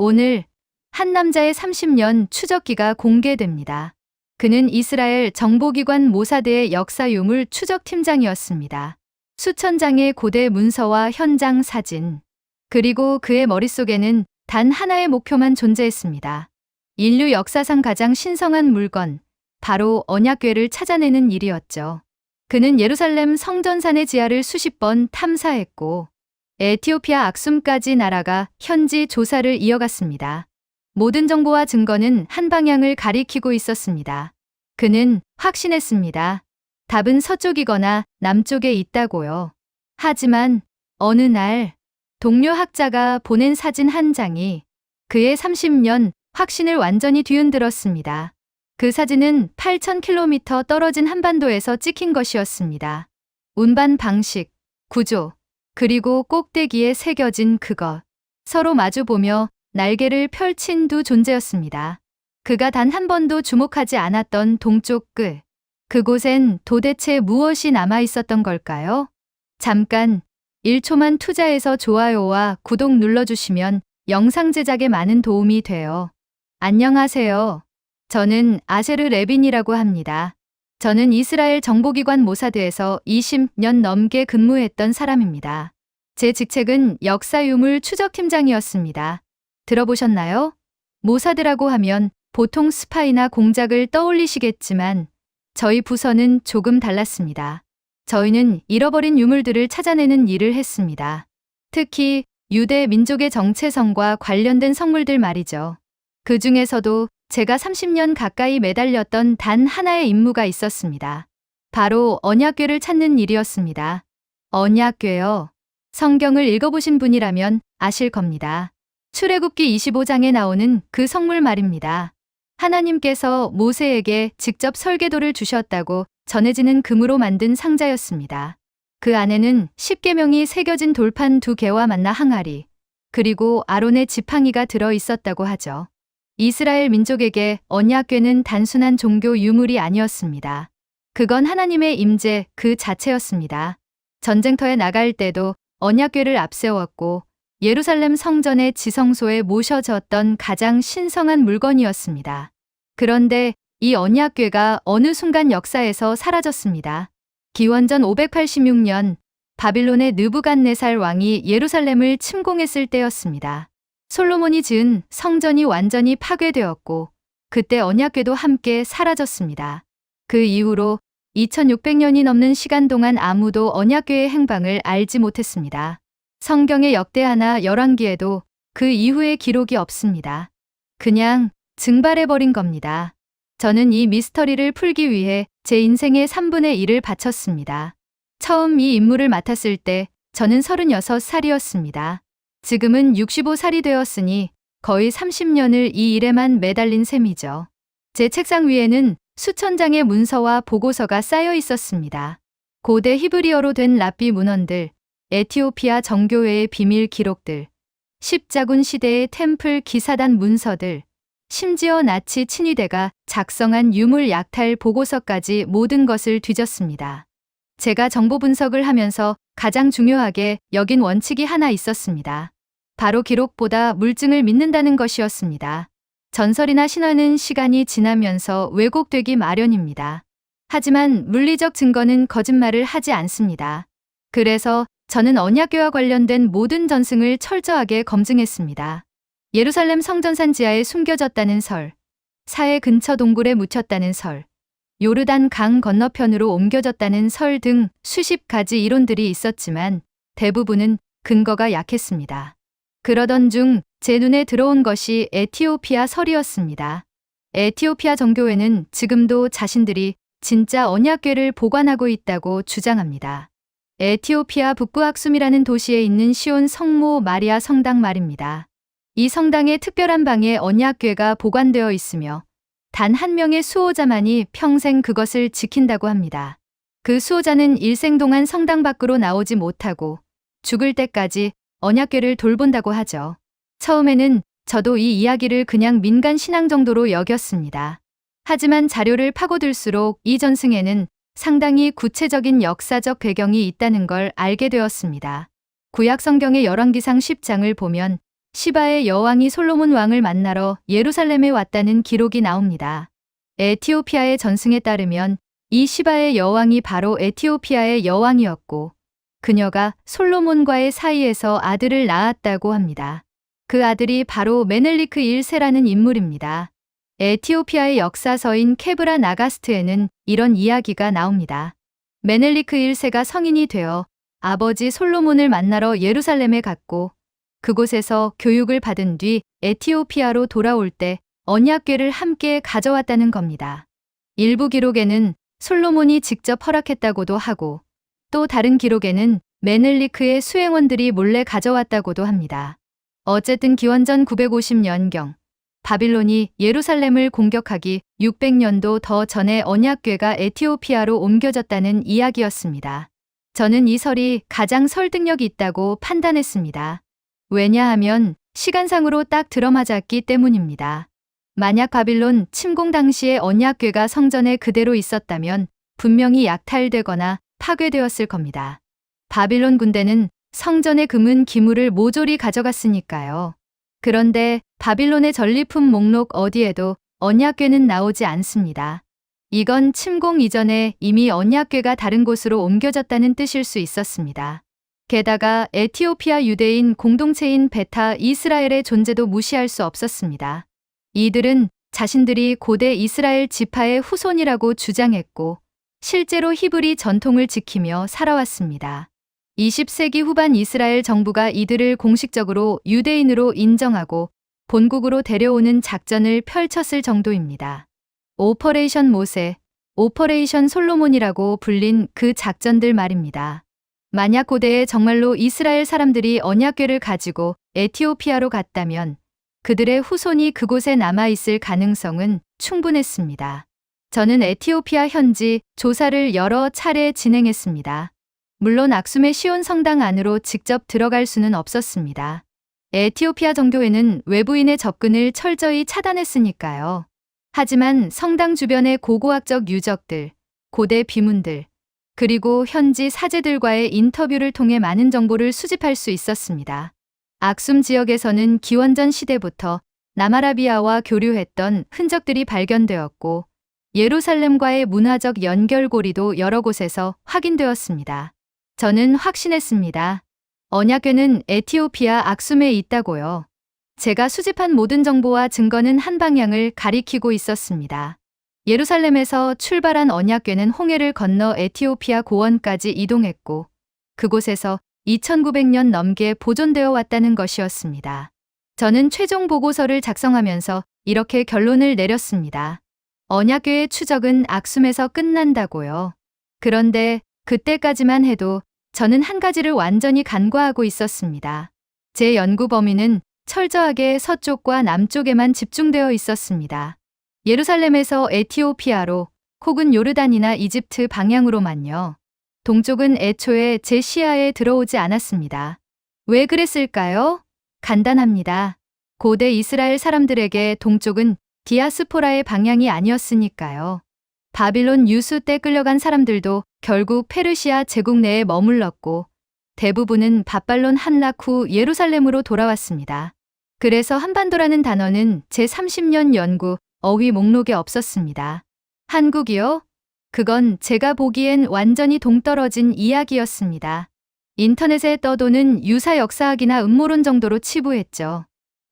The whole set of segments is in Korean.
오늘 한 남자의 30년 추적기가 공개됩니다. 그는 이스라엘 정보기관 모사드의 역사 유물 추적팀장이었습니다. 수천 장의 고대 문서와 현장 사진, 그리고 그의 머릿속에는 단 하나의 목표만 존재했습니다. 인류 역사상 가장 신성한 물건, 바로 언약궤를 찾아내는 일이었죠. 그는 예루살렘 성전산의 지하를 수십 번 탐사했고 에티오피아 악숨까지 날아가 현지 조사를 이어갔습니다. 모든 정보와 증거는 한 방향을 가리키고 있었습니다. 그는 확신했습니다. 답은 서쪽이거나 남쪽에 있다고요. 하지만 어느 날 동료 학자가 보낸 사진 한 장이 그의 30년 확신을 완전히 뒤흔들었습니다. 그 사진은 8,000km 떨어진 한반도에서 찍힌 것이었습니다. 운반 방식, 구조, 그리고 꼭대기에 새겨진 그것. 서로 마주보며 날개를 펼친 두 존재였습니다. 그가 단 한 번도 주목하지 않았던 동쪽 끝. 그곳엔 도대체 무엇이 남아 있었던 걸까요? 잠깐 1초만 투자해서 좋아요와 구독 눌러주시면 영상 제작에 많은 도움이 돼요. 안녕하세요. 저는 아셰르 레빈이라고 합니다. 저는 이스라엘 정보기관 모사드에서 20년 넘게 근무했던 사람입니다. 제 직책은 역사유물 추적팀장이었습니다. 들어보셨나요? 모사드라고 하면 보통 스파이나 공작을 떠올리시겠지만 저희 부서는 조금 달랐습니다. 저희는 잃어버린 유물들을 찾아내는 일을 했습니다. 특히 유대 민족의 정체성과 관련된 성물들 말이죠. 그 중에서도 제가 30년 가까이 매달렸던 단 하나의 임무가 있었습니다. 바로 언약궤를 찾는 일이었습니다. 언약궤요. 성경을 읽어보신 분이라면 아실 겁니다. 출애굽기 25장에 나오는 그 성물 말입니다. 하나님께서 모세에게 직접 설계도를 주셨다고 전해지는 금으로 만든 상자였습니다. 그 안에는 십계명이 새겨진 돌판 2개와 만나 항아리, 그리고 아론의 지팡이가 들어 있었다고 하죠. 이스라엘 민족에게 언약궤는 단순한 종교 유물이 아니었습니다. 그건 하나님의 임재 그 자체였습니다. 전쟁터에 나갈 때도 언약궤를 앞세웠고 예루살렘 성전의 지성소에 모셔졌던 가장 신성한 물건이었습니다. 그런데 이 언약궤가 어느 순간 역사에서 사라졌습니다. 기원전 586년 바빌론의 느부갓네살 왕이 예루살렘을 침공했을 때였습니다. 솔로몬이 지은 성전이 완전히 파괴되었고 그때 언약궤도 함께 사라졌습니다. 그 이후로 2600년이 넘는 시간 동안 아무도 언약궤의 행방을 알지 못했습니다. 성경의 역대하나 열왕기에도 그 이후의 기록이 없습니다. 그냥 증발해버린 겁니다. 저는 이 미스터리를 풀기 위해 제 인생의 3분의 1을 바쳤습니다. 처음 이 임무를 맡았을 때 저는 36살이었습니다. 지금은 65살이 되었으니 거의 30년을 이 일에만 매달린 셈이죠. 제 책상 위에는 수천 장의 문서와 보고서가 쌓여 있었습니다. 고대 히브리어로 된 랍비 문헌들, 에티오피아 정교회의 비밀 기록들, 십자군 시대의 템플 기사단 문서들, 심지어 나치 친위대가 작성한 유물 약탈 보고서까지 모든 것을 뒤졌습니다. 제가 정보 분석을 하면서 가장 중요하게 여긴 원칙이 하나 있었습니다. 바로 기록보다 물증을 믿는다는 것이었습니다. 전설이나 신화는 시간이 지나면서 왜곡되기 마련입니다. 하지만 물리적 증거는 거짓말을 하지 않습니다. 그래서 저는 언약궤와 관련된 모든 전승을 철저하게 검증했습니다. 예루살렘 성전산 지하에 숨겨졌다는 설, 사해 근처 동굴에 묻혔다는 설, 요르단 강 건너편으로 옮겨졌다는 설 등 수십 가지 이론들이 있었지만 대부분은 근거가 약했습니다. 그러던 중 제 눈에 들어온 것이 에티오피아 설이었습니다. 에티오피아 정교회는 지금도 자신들이 진짜 언약궤를 보관하고 있다고 주장합니다. 에티오피아 북부 악숨이라는 도시에 있는 시온 성모 마리아 성당 말입니다. 이 성당의 특별한 방에 언약궤가 보관되어 있으며 단 한 명의 수호자만이 평생 그것을 지킨다고 합니다. 그 수호자는 일생 동안 성당 밖으로 나오지 못하고 죽을 때까지 언약궤를 돌본다고 하죠. 처음에는 저도 이 이야기를 그냥 민간 신앙 정도로 여겼습니다. 하지만 자료를 파고들수록 이 전승에는 상당히 구체적인 역사적 배경이 있다는 걸 알게 되었습니다. 구약 성경의 열왕기상 10장을 보면 시바의 여왕이 솔로몬 왕을 만나러 예루살렘에 왔다는 기록이 나옵니다. 에티오피아의 전승에 따르면 이 시바의 여왕이 바로 에티오피아의 여왕이었고 그녀가 솔로몬과의 사이에서 아들을 낳았다고 합니다. 그 아들이 바로 메넬리크 1세라는 인물입니다. 에티오피아의 역사서인 케브라 나가스트에는 이런 이야기가 나옵니다. 메넬리크 1세가 성인이 되어 아버지 솔로몬을 만나러 예루살렘에 갔고 그곳에서 교육을 받은 뒤 에티오피아로 돌아올 때 언약궤를 함께 가져왔다는 겁니다. 일부 기록에는 솔로몬이 직접 허락했다고도 하고 또 다른 기록에는 메넬리크의 수행원들이 몰래 가져왔다고도 합니다. 어쨌든 기원전 950년경 바빌론이 예루살렘을 공격하기 600년도 더 전에 언약궤가 에티오피아로 옮겨졌다는 이야기였습니다. 저는 이 설이 가장 설득력이 있다고 판단했습니다. 왜냐하면 시간상으로 딱 들어맞았기 때문입니다. 만약 바빌론 침공 당시에 언약궤가 성전에 그대로 있었다면 분명히 약탈되거나 파괴되었을 겁니다. 바빌론 군대는 성전의 금은 기물을 모조리 가져갔으니까요. 그런데 바빌론의 전리품 목록 어디에도 언약궤는 나오지 않습니다. 이건 침공 이전에 이미 언약궤가 다른 곳으로 옮겨졌다는 뜻일 수 있었습니다. 게다가 에티오피아 유대인 공동체인 베타 이스라엘의 존재도 무시할 수 없었습니다. 이들은 자신들이 고대 이스라엘 지파의 후손이라고 주장했고 실제로 히브리 전통을 지키며 살아왔습니다. 20세기 후반 이스라엘 정부가 이들을 공식적으로 유대인으로 인정하고 본국으로 데려오는 작전을 펼쳤을 정도입니다. 오퍼레이션 모세, 오퍼레이션 솔로몬이라고 불린 그 작전들 말입니다. 만약 고대에 정말로 이스라엘 사람들이 언약궤를 가지고 에티오피아로 갔다면 그들의 후손이 그곳에 남아있을 가능성은 충분했습니다. 저는 에티오피아 현지 조사를 여러 차례 진행했습니다. 물론 악숨의 시온 성당 안으로 직접 들어갈 수는 없었습니다. 에티오피아 정교회는 외부인의 접근을 철저히 차단했으니까요. 하지만 성당 주변의 고고학적 유적들, 고대 비문들, 그리고 현지 사제들과의 인터뷰를 통해 많은 정보를 수집할 수 있었습니다. 악숨 지역에서는 기원전 시대부터 남아라비아와 교류했던 흔적들이 발견되었고 예루살렘과의 문화적 연결고리도 여러 곳에서 확인되었습니다. 저는 확신했습니다. 언약궤는 에티오피아 악숨에 있다고요. 제가 수집한 모든 정보와 증거는 한 방향을 가리키고 있었습니다. 예루살렘에서 출발한 언약궤는 홍해를 건너 에티오피아 고원까지 이동했고 그곳에서 2900년 넘게 보존되어 왔다는 것이었습니다. 저는 최종 보고서를 작성하면서 이렇게 결론을 내렸습니다. 언약궤의 추적은 악숨에서 끝난다고요. 그런데 그때까지만 해도 저는 한 가지를 완전히 간과하고 있었습니다. 제 연구 범위는 철저하게 서쪽과 남쪽에만 집중되어 있었습니다. 예루살렘에서 에티오피아로 혹은 요르단이나 이집트 방향으로만요. 동쪽은 애초에 제 시야에 들어오지 않았습니다. 왜 그랬을까요? 간단합니다. 고대 이스라엘 사람들에게 동쪽은 디아스포라의 방향이 아니었으니까요. 바빌론 유수 때 끌려간 사람들도 결국 페르시아 제국 내에 머물렀고 대부분은 바발론 함락 후 예루살렘으로 돌아왔습니다. 그래서 한반도라는 단어는 제 30년 연구 어휘 목록에 없었습니다. 한국이요? 그건 제가 보기엔 완전히 동떨어진 이야기였습니다. 인터넷에 떠도는 유사 역사학이나 음모론 정도로 치부했죠.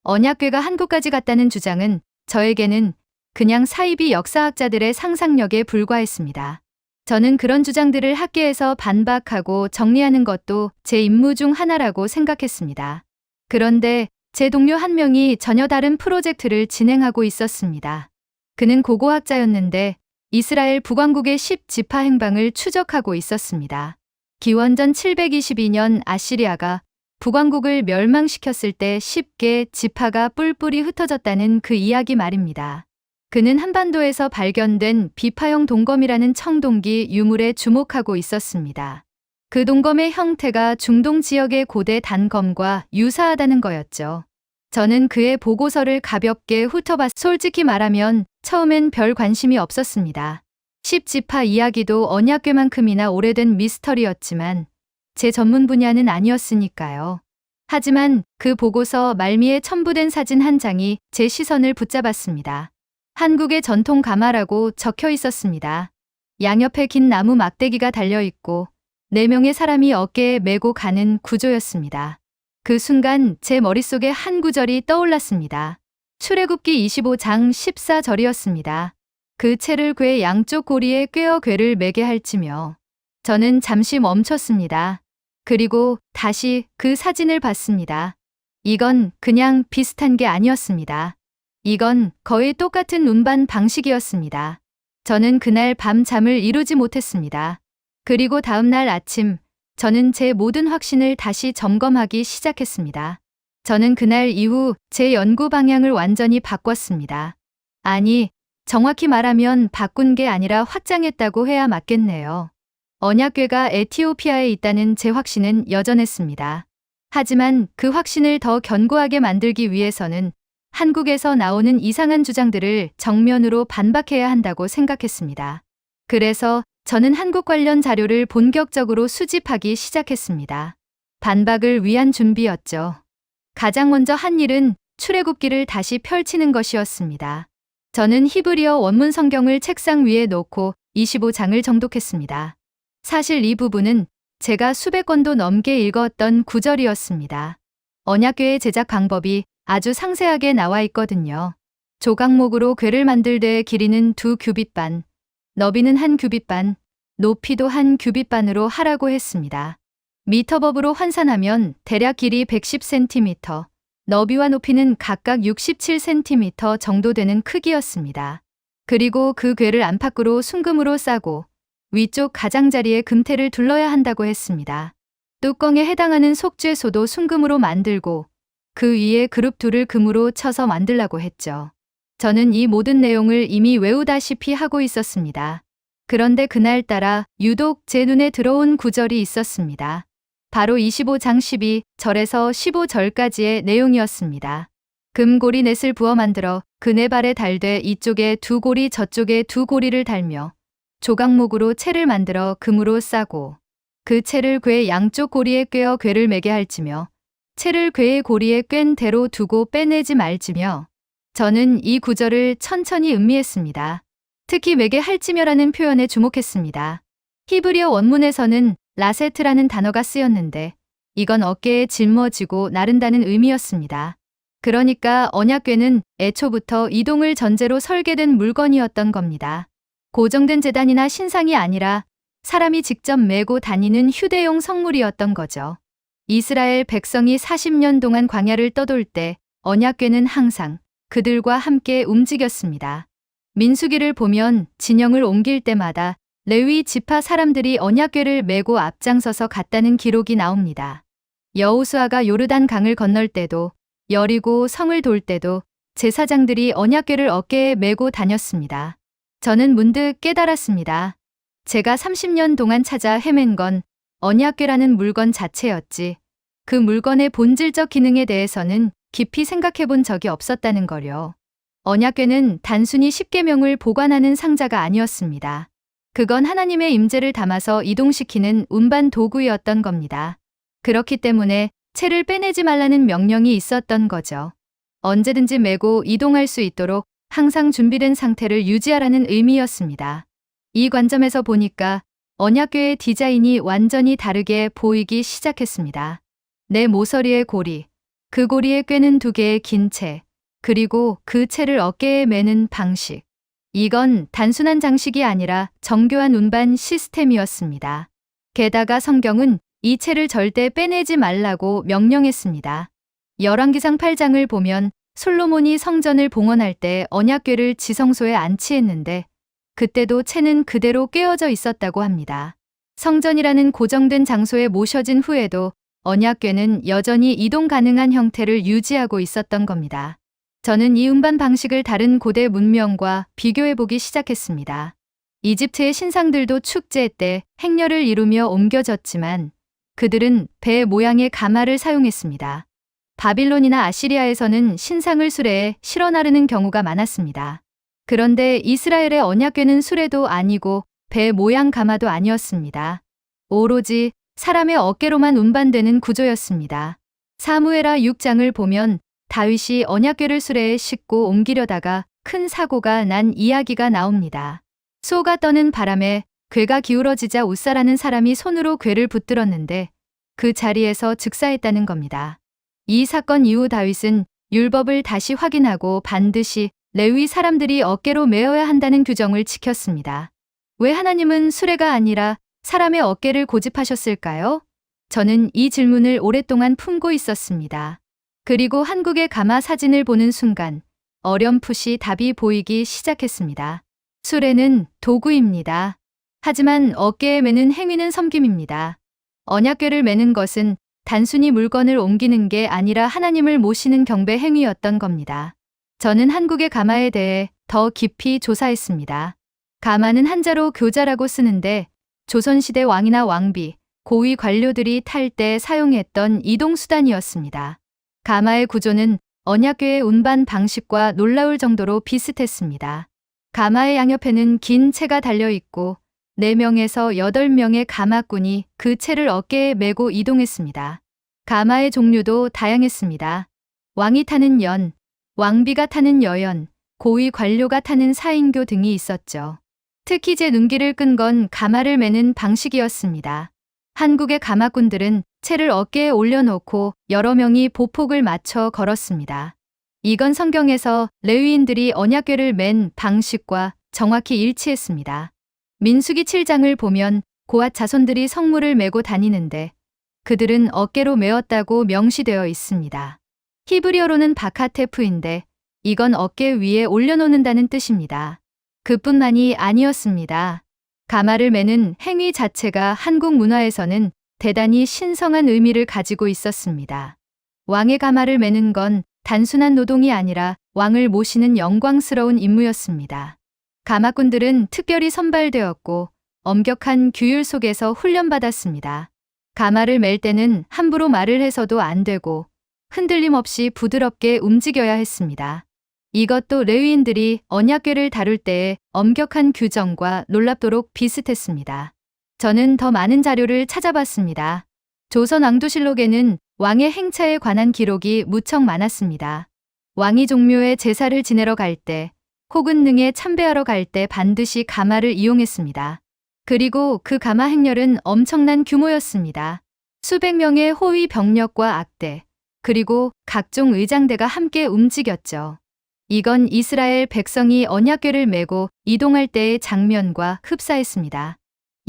언약궤가 한국까지 갔다는 주장은 저에게는 그냥 사이비 역사학자들의 상상력에 불과했습니다. 저는 그런 주장들을 학계에서 반박하고 정리하는 것도 제 임무 중 하나라고 생각했습니다. 그런데 제 동료 한 명이 전혀 다른 프로젝트를 진행하고 있었습니다. 그는 고고학자였는데 이스라엘 북왕국의 10지파 행방을 추적하고 있었습니다. 기원전 722년 아시리아가 북왕국을 멸망시켰을 때 10개 지파가 뿔뿔이 흩어졌다는 그 이야기 말입니다. 그는 한반도에서 발견된 비파형 동검이라는 청동기 유물에 주목하고 있었습니다. 그 동검의 형태가 중동 지역의 고대 단검과 유사하다는 거였죠. 저는 그의 보고서를 가볍게 솔직히 말하면 처음엔 별 관심이 없었습니다. 10지파 이야기도 언약궤만큼이나 오래된 미스터리였지만 제 전문 분야는 아니었으니까요. 하지만 그 보고서 말미에 첨부된 사진 한 장이 제 시선을 붙잡았습니다. 한국의 전통 가마라고 적혀 있었습니다. 양옆에 긴 나무 막대기가 달려 있고 4명의 사람이 어깨에 메고 가는 구조였습니다. 그 순간 제 머릿속에 한 구절이 떠올랐습니다. 출애굽기 25장 14절이었습니다. 그 채를 궤 양쪽 고리에 꿰어 궤를 매게 할지며. 저는 잠시 멈췄습니다. 그리고 다시 그 사진을 봤습니다. 이건 그냥 비슷한 게 아니었습니다. 이건 거의 똑같은 운반 방식이었습니다. 저는 그날 밤 잠을 이루지 못했습니다. 그리고 다음 날 아침, 저는 제 모든 확신을 다시 점검하기 시작했습니다. 저는 그날 이후 제 연구 방향을 완전히 바꿨습니다. 아니, 정확히 말하면 바꾼 게 아니라 확장했다고 해야 맞겠네요. 언약궤가 에티오피아에 있다는 제 확신은 여전했습니다. 하지만 그 확신을 더 견고하게 만들기 위해서는 한국에서 나오는 이상한 주장들을 정면으로 반박해야 한다고 생각했습니다. 그래서 저는 한국 관련 자료를 본격적으로 수집하기 시작했습니다. 반박을 위한 준비였죠. 가장 먼저 한 일은 출애굽기를 다시 펼치는 것이었습니다. 저는 히브리어 원문 성경을 책상 위에 놓고 25장을 정독했습니다. 사실 이 부분은 제가 수백 권도 넘게 읽었던 구절이었습니다. 언약궤의 제작 방법이 아주 상세하게 나와 있거든요. 조각목으로 궤를 만들 때의 길이는 2규빗반, 너비는 1규빗반, 높이도 1규빗반으로 하라고 했습니다. 미터법으로 환산하면 대략 길이 110cm, 너비와 높이는 각각 67cm 정도 되는 크기였습니다. 그리고 그 궤를 안팎으로 순금으로 싸고 위쪽 가장자리에 금테를 둘러야 한다고 했습니다. 뚜껑에 해당하는 속죄소도 순금으로 만들고 그 위에 그룹 둘을 금으로 쳐서 만들라고 했죠. 저는 이 모든 내용을 이미 외우다시피 하고 있었습니다. 그런데 그날따라 유독 제 눈에 들어온 구절이 있었습니다. 바로 25장 12절에서 15절까지의 내용이었습니다. 금고리 넷을 부어 만들어 그 네 발에 달되 이쪽에 2고리 저쪽에 2고리를 달며 조각목으로 채를 만들어 금으로 싸고 그 채를 궤 양쪽 고리에 꿰어 궤를 매게 할지며 채를 궤의 고리에 꿰n 대로 두고 빼내지 말지며. 저는 이 구절을 천천히 음미했습니다. 특히 매게 할지며라는 표현에 주목했습니다. 히브리어 원문에서는 라세트라는 단어가 쓰였는데 이건 어깨에 짊어지고 나른다는 의미였습니다. 그러니까 언약궤는 애초부터 이동을 전제로 설계된 물건이었던 겁니다. 고정된 제단이나 신상이 아니라 사람이 직접 메고 다니는 휴대용 성물이었던 거죠. 이스라엘 백성이 40년 동안 광야를 떠돌 때 언약궤는 항상 그들과 함께 움직였습니다. 민수기를 보면 진영을 옮길 때마다 레위 지파 사람들이 언약궤를 메고 앞장서서 갔다는 기록이 나옵니다. 여호수아가 요르단 강을 건널 때도 여리고 성을 돌 때도 제사장들이 언약궤를 어깨에 메고 다녔습니다. 저는 문득 깨달았습니다. 제가 30년 동안 찾아 헤맨 건 언약궤라는 물건 자체였지 그 물건의 본질적 기능에 대해서는 깊이 생각해 본 적이 없었다는 거요. 언약궤는 단순히 십계명을 보관하는 상자가 아니었습니다. 그건 하나님의 임재를 담아서 이동시키는 운반 도구였던 겁니다. 그렇기 때문에 채를 빼내지 말라는 명령이 있었던 거죠. 언제든지 메고 이동할 수 있도록 항상 준비된 상태를 유지하라는 의미였습니다. 이 관점에서 보니까 언약궤의 디자인이 완전히 다르게 보이기 시작했습니다. 내 모서리의 고리, 그 고리에 꿰는 2개의 긴 채, 그리고 그 채를 어깨에 매는 방식. 이건 단순한 장식이 아니라 정교한 운반 시스템이었습니다. 게다가 성경은 이 채를 절대 빼내지 말라고 명령했습니다. 열왕기상 8장을 보면 솔로몬이 성전을 봉헌할 때 언약궤를 지성소에 안치했는데 그때도 채는 그대로 꿰어져 있었다고 합니다. 성전이라는 고정된 장소에 모셔진 후에도 언약궤는 여전히 이동 가능한 형태를 유지하고 있었던 겁니다. 저는 이 운반 방식을 다른 고대 문명과 비교해보기 시작했습니다. 이집트의 신상들도 축제 때 행렬을 이루며 옮겨졌지만 그들은 배 모양의 가마를 사용했습니다. 바빌론이나 아시리아에서는 신상을 수레에 실어 나르는 경우가 많았습니다. 그런데 이스라엘의 언약궤는 수레도 아니고 배 모양 가마도 아니었습니다. 오로지 사람의 어깨로만 운반되는 구조였습니다. 사무엘하 6장을 보면 다윗이 언약궤를 수레에 싣고 옮기려다가 큰 사고가 난 이야기가 나옵니다. 쏘가 떠는 바람에 궤가 기울어지자 웃사라는 사람이 손으로 궤를 붙들었는데 그 자리에서 즉사했다는 겁니다. 이 사건 이후 다윗은 율법을 다시 확인하고 반드시 레위 사람들이 어깨로 메어야 한다는 규정을 지켰습니다. 왜 하나님은 수레가 아니라 사람의 어깨를 고집하셨을까요? 저는 이 질문을 오랫동안 품고 있었습니다. 그리고 한국의 가마 사진을 보는 순간 어렴풋이 답이 보이기 시작했습니다. 수레는 도구입니다. 하지만 어깨에 매는 행위는 섬김입니다. 언약궤를 매는 것은 단순히 물건을 옮기는 게 아니라 하나님을 모시는 경배 행위였던 겁니다. 저는 한국의 가마에 대해 더 깊이 조사했습니다. 가마는 한자로 교자라고 쓰는데 조선시대 왕이나 왕비, 고위 관료들이 탈 때 사용했던 이동수단이었습니다. 가마의 구조는 언약궤의 운반 방식과 놀라울 정도로 비슷했습니다. 가마의 양옆에는 긴 채가 달려있고 4명에서 8명의 가마꾼이 그 채를 어깨에 메고 이동했습니다. 가마의 종류도 다양했습니다. 왕이 타는 연, 왕비가 타는 여연, 고위 관료가 타는 사인교 등이 있었죠. 특히 제 눈길을 끈 건 가마를 매는 방식이었습니다. 한국의 가마꾼들은 채를 어깨에 올려놓고 여러 명이 보폭을 맞춰 걸었습니다. 이건 성경에서 레위인들이 언약궤를 맨 방식과 정확히 일치했습니다. 민수기 7장을 보면 고앗 자손들이 성물을 메고 다니는데 그들은 어깨로 메었다고 명시되어 있습니다. 히브리어로는 바카테프인데 이건 어깨 위에 올려놓는다는 뜻입니다. 그뿐만이 아니었습니다. 가마를 매는 행위 자체가 한국 문화에서는 대단히 신성한 의미를 가지고 있었습니다. 왕의 가마를 매는 건 단순한 노동이 아니라 왕을 모시는 영광스러운 임무였습니다. 가마꾼들은 특별히 선발되었고 엄격한 규율 속에서 훈련받았습니다. 가마를 맬 때는 함부로 말을 해서도 안 되고 흔들림 없이 부드럽게 움직여야 했습니다. 이것도 레위인들이 언약궤를 다룰 때의 엄격한 규정과 놀랍도록 비슷했습니다. 저는 더 많은 자료를 찾아봤습니다. 조선왕조실록에는 왕의 행차에 관한 기록이 무척 많았습니다. 왕이 종묘에 제사를 지내러 갈 때 혹은 능에 참배하러 갈 때 반드시 가마를 이용했습니다. 그리고 그 가마 행렬은 엄청난 규모였습니다. 수백 명의 호위 병력과 악대, 그리고 각종 의장대가 함께 움직였죠. 이건 이스라엘 백성이 언약궤를 메고 이동할 때의 장면과 흡사했습니다.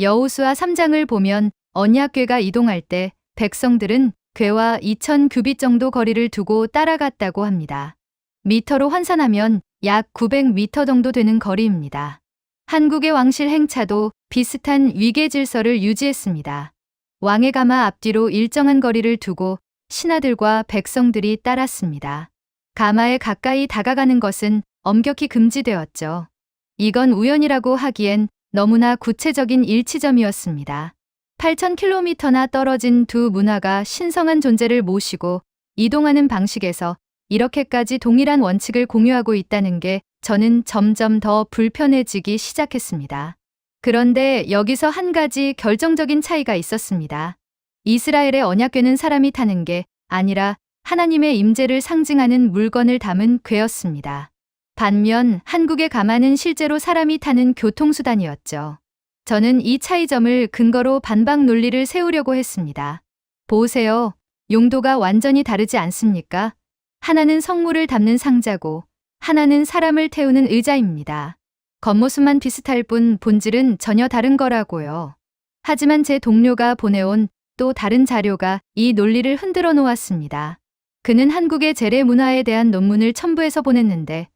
여호수아 3장을 보면 언약궤가 이동할 때 백성들은 궤와 2000 규빗 정도 거리를 두고 따라갔다고 합니다. 미터로 환산하면 약 900미터 정도 되는 거리입니다. 한국의 왕실 행차도 비슷한 위계 질서를 유지했습니다. 왕의 가마 앞뒤로 일정한 거리를 두고 신하들과 백성들이 따랐습니다. 가마에 가까이 다가가는 것은 엄격히 금지되었죠. 이건 우연이라고 하기엔 너무나 구체적인 일치점이었습니다. 8000km나 떨어진 두 문화가 신성한 존재를 모시고 이동하는 방식에서 이렇게까지 동일한 원칙을 공유하고 있다는 게 저는 점점 더 불편해지기 시작했습니다. 그런데 여기서 한 가지 결정적인 차이가 있었습니다. 이스라엘의 언약궤는 사람이 타는 게 아니라 하나님의 임재를 상징하는 물건을 담은 궤였습니다. 반면 한국의 가마는 실제로 사람이 타는 교통수단이었죠. 저는 이 차이점을 근거로 반박 논리를 세우려고 했습니다. 보세요. 용도가 완전히 다르지 않습니까? 하나는 성물을 담는 상자고 하나는 사람을 태우는 의자입니다. 겉모습만 비슷할 뿐 본질은 전혀 다른 거라고요. 하지만 제 동료가 보내온 또 다른 자료가 이 논리를 흔들어 놓았습니다. 그는 한국의 제례 문화에 대한 논문을 첨부해서 보냈는데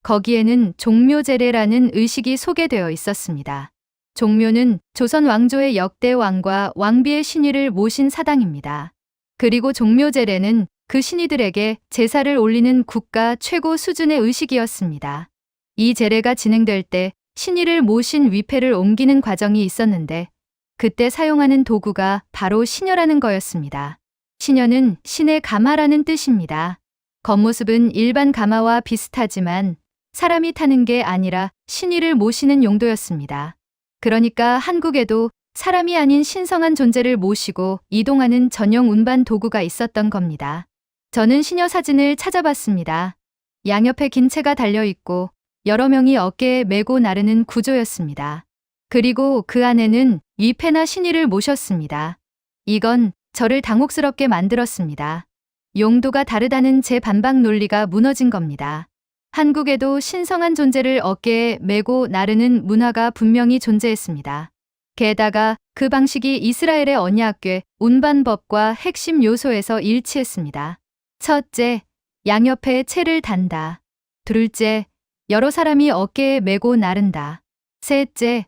거기에는 종묘제례라는 의식이 소개되어 있었습니다. 종묘는 조선 왕조의 역대 왕과 왕비의 신위를 모신 사당입니다. 그리고 종묘제례는 그 신위들에게 제사를 올리는 국가 최고 수준의 의식이었습니다. 이 제례가 진행될 때 신위를 모신 위패를 옮기는 과정이 있었는데 그때 사용하는 도구가 바로 시녀라는 거였습니다. 시녀는 신의 가마라는 뜻입니다. 겉모습은 일반 가마와 비슷하지만 사람이 타는 게 아니라 신위를 모시는 용도였습니다. 그러니까 한국에도 사람이 아닌 신성한 존재를 모시고 이동하는 전용 운반 도구가 있었던 겁니다. 저는 시녀 사진을 찾아봤습니다. 양옆에 긴 채가 달려있고 여러 명이 어깨에 메고 나르는 구조였습니다. 그리고 그 안에는 위패나 신의를 모셨습니다. 이건 저를 당혹스럽게 만들었습니다. 용도가 다르다는 제 반박 논리가 무너진 겁니다. 한국에도 신성한 존재를 어깨에 메고 나르는 문화가 분명히 존재했습니다. 게다가 그 방식이 이스라엘의 언약궤 운반법과 핵심 요소에서 일치했습니다. 첫째, 양옆에 채를 단다. 둘째, 여러 사람이 어깨에 메고 나른다. 셋째,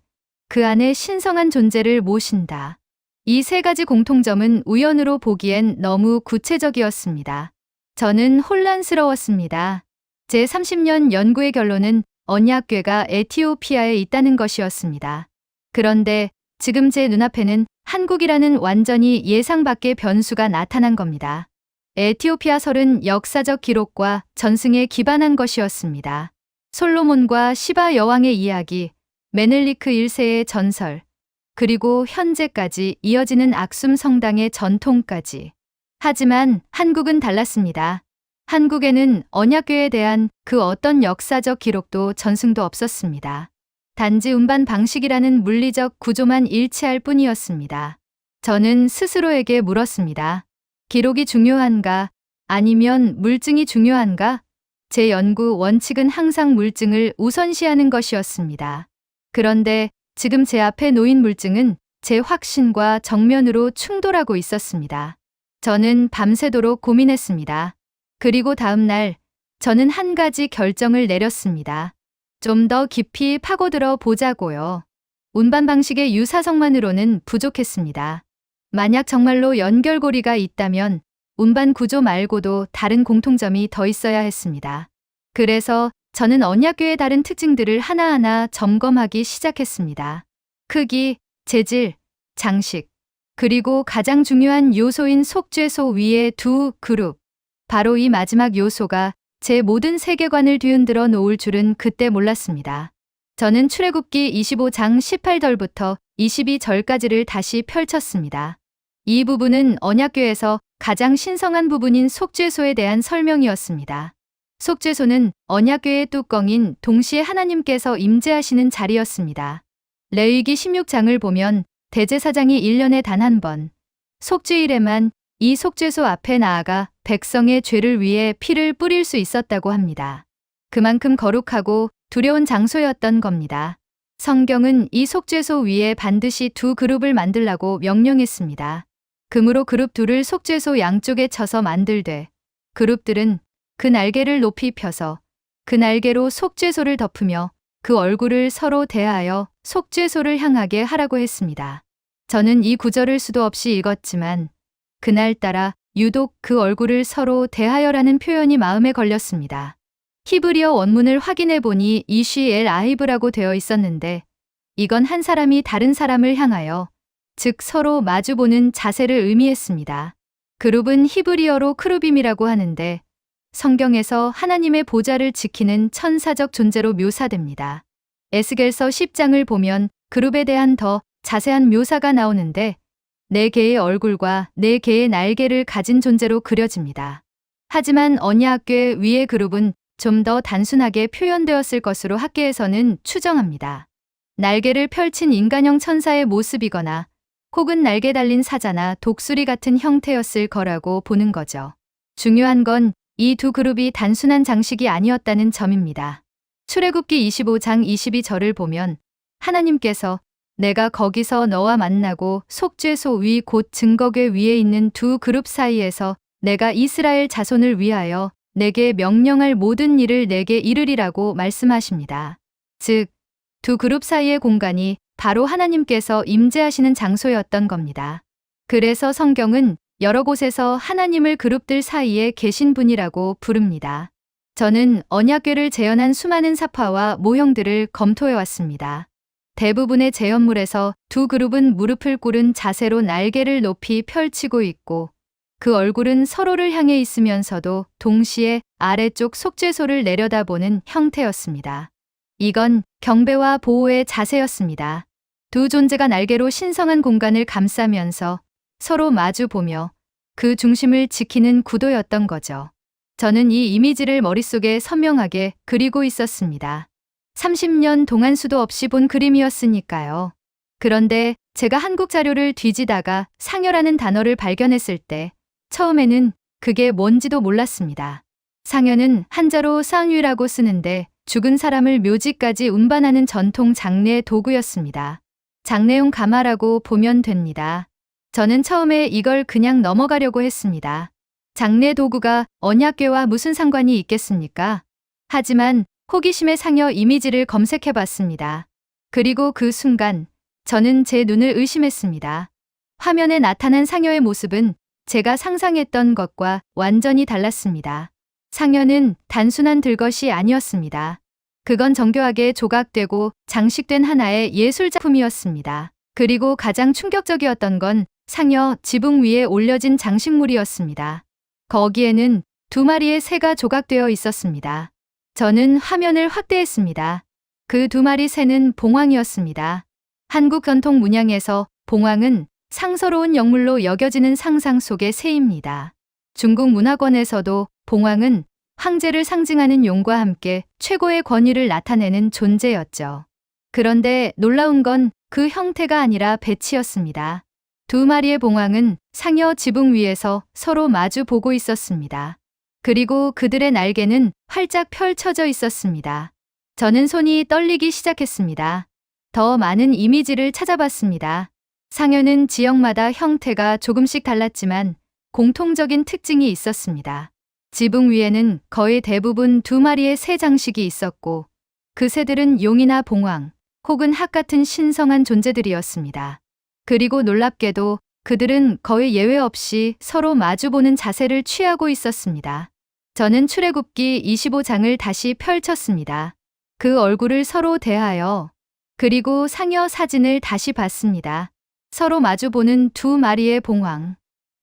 그 안에 신성한 존재를 모신다. 이 세 가지 공통점은 우연으로 보기엔 너무 구체적이었습니다. 저는 혼란스러웠습니다. 제 30년 연구의 결론은 언약궤가 에티오피아에 있다는 것이었습니다. 그런데 지금 제 눈앞에는 한국이라는 완전히 예상 밖의 변수가 나타난 겁니다. 에티오피아 설은 역사적 기록과 전승에 기반한 것이었습니다. 솔로몬과 시바 여왕의 이야기, 메넬리크 1세의 전설, 그리고 현재까지 이어지는 악숨 성당의 전통까지. 하지만 한국은 달랐습니다. 한국에는 언약궤에 대한 그 어떤 역사적 기록도 전승도 없었습니다. 단지 운반 방식이라는 물리적 구조만 일치할 뿐이었습니다. 저는 스스로에게 물었습니다. 기록이 중요한가? 아니면 물증이 중요한가? 제 연구 원칙은 항상 물증을 우선시하는 것이었습니다. 그런데 지금 제 앞에 놓인 물증은 제 확신과 정면으로 충돌하고 있었습니다. 저는 밤새도록 고민했습니다. 그리고 다음 날 저는 한 가지 결정을 내렸습니다. 좀 더 깊이 파고들어 보자고요. 운반 방식의 유사성만으로는 부족했습니다. 만약 정말로 연결고리가 있다면 운반 구조 말고도 다른 공통점이 더 있어야 했습니다. 그래서 저는 언약궤의 다른 특징들을 하나하나 점검하기 시작했습니다. 크기, 재질, 장식, 그리고 가장 중요한 요소인 속죄소 위의 두 그룹. 바로 이 마지막 요소가 제 모든 세계관을 뒤흔들어 놓을 줄은 그때 몰랐습니다. 저는 출애굽기 25장 18절부터 22절까지를 다시 펼쳤습니다. 이 부분은 언약궤에서 가장 신성한 부분인 속죄소에 대한 설명이었습니다. 속죄소는 언약궤의 뚜껑인 동시에 하나님께서 임재하시는 자리였습니다. 레위기 16장을 보면 대제사장이 1년에 단 한 번, 속죄일에만 이 속죄소 앞에 나아가 백성의 죄를 위해 피를 뿌릴 수 있었다고 합니다. 그만큼 거룩하고 두려운 장소였던 겁니다. 성경은 이 속죄소 위에 반드시 두 그룹을 만들라고 명령했습니다. 금으로 그룹 둘을 속죄소 양쪽에 쳐서 만들되 그룹들은 그 날개를 높이 펴서 그 날개로 속죄소를 덮으며 그 얼굴을 서로 대하여 속죄소를 향하게 하라고 했습니다. 저는 이 구절을 수도 없이 읽었지만 그날따라 유독 그 얼굴을 서로 대하여라는 표현이 마음에 걸렸습니다. 히브리어 원문을 확인해 보니 이쉬 엘 아이브라고 되어 있었는데 이건 한 사람이 다른 사람을 향하여, 즉 서로 마주보는 자세를 의미했습니다. 그룹은 히브리어로 크루빔이라고 하는데 성경에서 하나님의 보좌를 지키는 천사적 존재로 묘사됩니다. 에스겔서 10장을 보면 그룹에 대한 더 자세한 묘사가 나오는데 4개의 얼굴과 4개의 날개를 가진 존재로 그려집니다. 하지만 언약궤 위의 그룹은 좀 더 단순하게 표현되었을 것으로 학계에서는 추정합니다. 날개를 펼친 인간형 천사의 모습이거나 혹은 날개 달린 사자나 독수리 같은 형태였을 거라고 보는 거죠. 중요한 건 이 두 그룹이 단순한 장식이 아니었다는 점입니다. 출애굽기 25장 22절을 보면 하나님께서 내가 거기서 너와 만나고 속죄소 위 곧 증거궤 위에 있는 두 그룹 사이에서 내가 이스라엘 자손을 위하여 내게 명령할 모든 일을 내게 이르리라고 말씀하십니다. 즉, 두 그룹 사이의 공간이 바로 하나님께서 임재하시는 장소였던 겁니다. 그래서 성경은 여러 곳에서 하나님을 그룹들 사이에 계신 분이라고 부릅니다. 저는 언약궤를 재현한 수많은 사파와 모형들을 검토해 왔습니다. 대부분의 재현물에서 두 그룹은 무릎을 꿇은 자세로 날개를 높이 펼치고 있고 그 얼굴은 서로를 향해 있으면서도 동시에 아래쪽 속죄소를 내려다보는 형태였습니다. 이건 경배와 보호의 자세였습니다. 두 존재가 날개로 신성한 공간을 감싸면서 서로 마주 보며 그 중심을 지키는 구도였던 거죠. 저는 이 이미지를 머릿속에 선명하게 그리고 있었습니다. 30년 동안 수도 없이 본 그림이었으니까요. 그런데 제가 한국 자료를 뒤지다가 상여라는 단어를 발견했을 때 처음에는 그게 뭔지도 몰랐습니다. 상여는 한자로 쌍유라고 쓰는데 죽은 사람을 묘지까지 운반하는 전통 장례 도구였습니다. 장례용 가마라고 보면 됩니다. 저는 처음에 이걸 그냥 넘어가려고 했습니다. 장례 도구가 언약궤와 무슨 상관이 있겠습니까? 하지만 호기심에 상여 이미지를 검색해봤습니다. 그리고 그 순간 저는 제 눈을 의심했습니다. 화면에 나타난 상여의 모습은 제가 상상했던 것과 완전히 달랐습니다. 상여는 단순한 들것이 아니었습니다. 그건 정교하게 조각되고 장식된 하나의 예술작품이었습니다. 그리고 가장 충격적이었던 건 상여 지붕 위에 올려진 장식물이었습니다. 거기에는 두 마리의 새가 조각되어 있었습니다. 저는 화면을 확대했습니다. 그 두 마리 새는 봉황이었습니다. 한국 전통 문양에서 봉황은 상서로운 영물로 여겨지는 상상 속의 새입니다. 중국 문화권에서도 봉황은 황제를 상징하는 용과 함께 최고의 권위를 나타내는 존재였죠. 그런데 놀라운 건 그 형태가 아니라 배치였습니다. 두 마리의 봉황은 상여 지붕 위에서 서로 마주 보고 있었습니다. 그리고 그들의 날개는 활짝 펼쳐져 있었습니다. 저는 손이 떨리기 시작했습니다. 더 많은 이미지를 찾아봤습니다. 상여는 지역마다 형태가 조금씩 달랐지만 공통적인 특징이 있었습니다. 지붕 위에는 거의 대부분 두 마리의 새 장식이 있었고 그 새들은 용이나 봉황 혹은 학 같은 신성한 존재들이었습니다. 그리고 놀랍게도 그들은 거의 예외 없이 서로 마주보는 자세를 취하고 있었습니다. 저는 출애굽기 25장을 다시 펼쳤습니다. 그 얼굴을 서로 대하여 그리고 상여 사진을 다시 봤습니다. 서로 마주보는 두 마리의 봉황.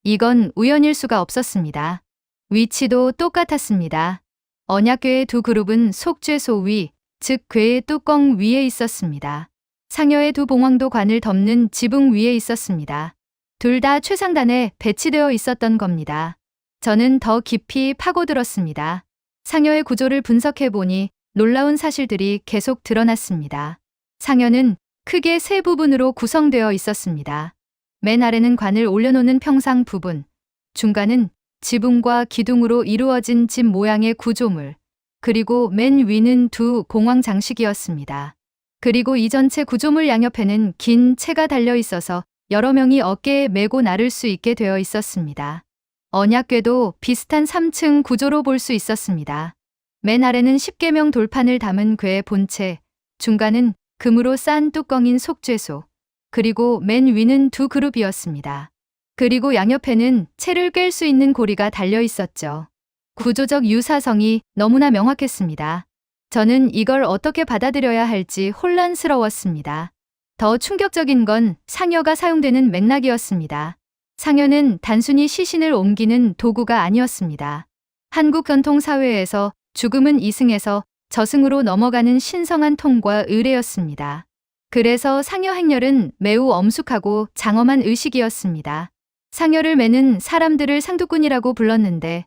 이건 우연일 수가 없었습니다. 위치도 똑같았습니다. 언약궤의 두 그룹은 속죄소 위, 즉 궤의 뚜껑 위에 있었습니다. 상여의 두 봉황도 관을 덮는 지붕 위에 있었습니다. 둘 다 최상단에 배치되어 있었던 겁니다. 저는 더 깊이 파고들었습니다. 상여의 구조를 분석해보니 놀라운 사실들이 계속 드러났습니다. 상여는 크게 세 부분으로 구성되어 있었습니다. 맨 아래는 관을 올려놓는 평상 부분, 중간은 지붕과 기둥으로 이루어진 집 모양의 구조물, 그리고 맨 위는 두 봉황 장식이었습니다. 그리고 이 전체 구조물 양옆에는 긴 채가 달려 있어서 여러 명이 어깨에 메고 나를 수 있게 되어 있었습니다. 언약궤도 비슷한 3층 구조로 볼 수 있었습니다. 맨 아래는 10계명 돌판을 담은 궤의 본체, 중간은 금으로 싼 뚜껑인 속죄소, 그리고 맨 위는 두 그룹이었습니다. 그리고 양옆에는 채를 꿰 수 있는 고리가 달려 있었죠. 구조적 유사성이 너무나 명확했습니다. 저는 이걸 어떻게 받아들여야 할지 혼란스러웠습니다. 더 충격적인 건 상여가 사용되는 맥락이었습니다. 상여는 단순히 시신을 옮기는 도구가 아니었습니다. 한국 전통 사회에서 죽음은 이승에서 저승으로 넘어가는 신성한 통과 의례였습니다. 그래서 상여 행렬은 매우 엄숙하고 장엄한 의식이었습니다. 상여를 매는 사람들을 상두꾼이라고 불렀는데